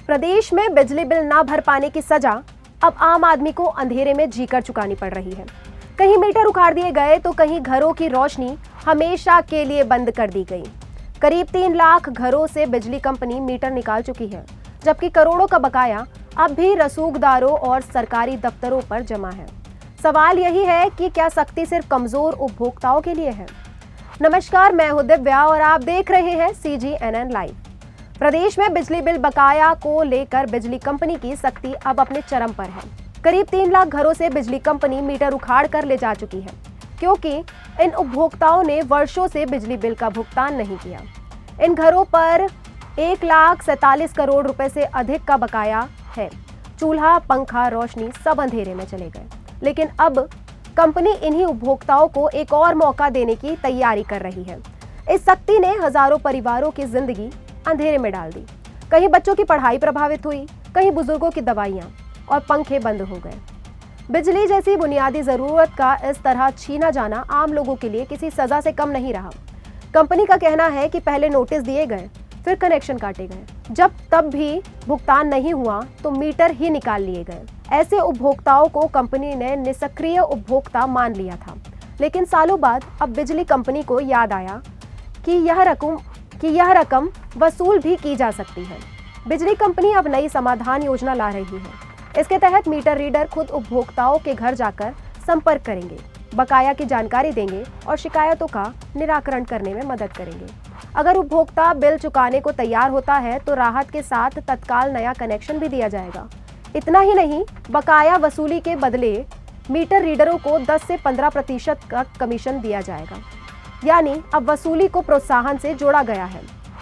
प्रदेश में बिजली बिल ना भर पाने की सजा अब आम आदमी को अंधेरे में जीकर चुकानी पड़ रही है। कहीं मीटर उखाड़ दिए गए तो कहीं घरों की रोशनी हमेशा के लिए बंद कर दी गई। करीब 3 लाख घरों से बिजली कंपनी मीटर निकाल चुकी है, जबकि करोड़ों का बकाया अब भी रसूखदारों और सरकारी दफ्तरों पर जमा है। सवाल यही है कि क्या सख्ती सिर्फ कमजोर उपभोक्ताओं के लिए है? नमस्कार, मैं हूं दिव्या और आप देख रहे हैं CGNN लाइव। प्रदेश में बिजली बिल बकाया को लेकर बिजली कंपनी की सख्ती अब अपने चरम पर है। करीब 3 लाख घरों से बिजली कंपनी मीटर उखाड़ कर ले जा चुकी है, क्योंकि इन उपभोक्ताओं ने वर्षों से बिजली बिल का भुगतान नहीं किया। इन घरों पर 1,47 करोड़ रुपए से अधिक का बकाया है। चूल्हा, पंखा, रोशनी सब अंधेरे में चले गए। लेकिन अब कंपनी इन्हीं उपभोक्ताओं को एक और मौका देने की तैयारी कर रही है। इस सख्ती ने हजारों परिवारों की जिंदगी अंधेरे में डाल दी। कहीं बच्चों की पढ़ाई प्रभावित हुई, कहीं बुजुर्गों की दवाइयां और पंखे बंद हो गए। बिजली जैसी बुनियादी जरूरत का इस तरह छीना जाना आम लोगों के लिए किसी सजा से कम नहीं रहा। कंपनी का कहना है कि पहले नोटिस दिए गए, फिर कनेक्शन काटे गए, तब भी भुगतान नहीं हुआ तो मीटर ही निकाल लिए गए। ऐसे उपभोक्ताओं को कंपनी ने निष्क्रिय उपभोक्ता मान लिया था। लेकिन सालों बाद अब बिजली कंपनी को याद आया कि यह रकम वसूल भी की जा सकती है। बिजली कंपनी अब नई समाधान योजना ला रही है। इसके तहत मीटर रीडर खुद उपभोक्ताओं के घर जाकर संपर्क करेंगे, बकाया की जानकारी देंगे और शिकायतों का निराकरण करने में मदद करेंगे। अगर उपभोक्ता बिल चुकाने को तैयार होता है तो राहत के साथ तत्काल नया कनेक्शन भी दिया जाएगा। इतना ही नहीं, बकाया वसूली के बदले मीटर रीडरों को 10 से 15% का कमीशन दिया जाएगा। यानी अब वसूली को प्रोत्साहन से जोड़ा गया है।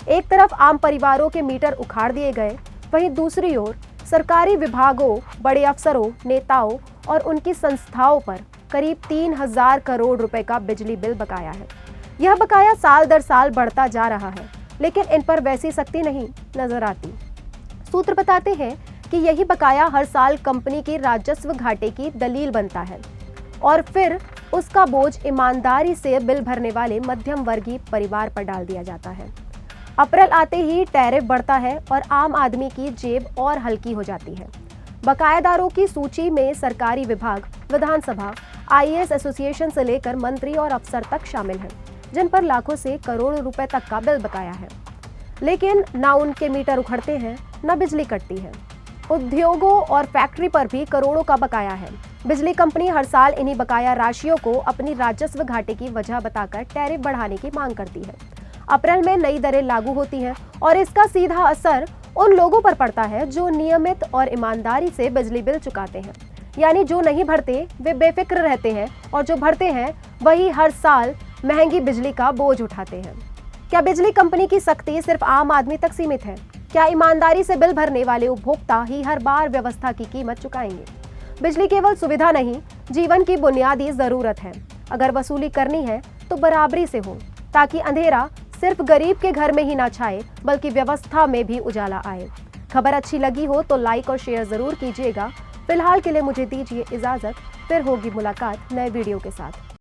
एक तरफ आम परिवारों के मीटर उखाड़ दिए गए, वहीं दूसरी ओर सरकारी विभागों, बड़े अफसरों, नेताओं और उनकी संस्थाओं पर करीब 3,000 करोड़ रुपए का बिजली बिल बकाया है। यह बकाया साल दर साल बढ़ता जा रहा है, लेकिन इन पर वैसी सख्ती नहीं नजर आती। सूत्र बताते हैं कि यही बकाया हर साल कंपनी के राजस्व घाटे की दलील बनता है और फिर उसका बोझ ईमानदारी से बिल भरने वाले मध्यम वर्गीय परिवार पर डाल दिया जाता है। अप्रैल आते ही टैरिफ बढ़ता है और आम आदमी की जेब और हल्की हो जाती है। बकायादारों की सूची में सरकारी विभाग, विधानसभा, IAS एसोसिएशन से लेकर मंत्री और अफसर तक शामिल हैं, जिन पर लाखों से करोड़ों रुपए तक का बिल बकाया है। लेकिन ना उनके मीटर उखड़ते हैं, ना बिजली कटती है। उद्योगों और फैक्ट्री पर भी करोड़ों का बकाया है। बिजली कंपनी हर साल इन्हीं बकाया राशियों को अपनी राजस्व घाटे की वजह बताकर टैरिफ बढ़ाने की मांग करती है। अप्रैल में नई दरें लागू होती हैं और इसका सीधा असर उन लोगों पर पड़ता है जो नियमित और ईमानदारी से बिजली बिल चुकाते हैं। यानी जो नहीं भरते वे बेफिक्र रहते हैं और जो भरते हैं वही हर साल महंगी बिजली का बोझ उठाते हैं। क्या बिजली कंपनी की सख्ती सिर्फ आम आदमी तक सीमित है? क्या ईमानदारी से बिल भरने वाले उपभोक्ता ही हर बार व्यवस्था की कीमत चुकाएंगे? बिजली केवल सुविधा नहीं, जीवन की बुनियादी जरूरत है। अगर वसूली करनी है तो बराबरी से हो, ताकि अंधेरा सिर्फ गरीब के घर में ही ना छाए, बल्कि व्यवस्था में भी उजाला आए। खबर अच्छी लगी हो तो लाइक और शेयर जरूर कीजिएगा। फिलहाल के लिए मुझे दीजिए इजाजत, फिर होगी मुलाकात नए वीडियो के साथ।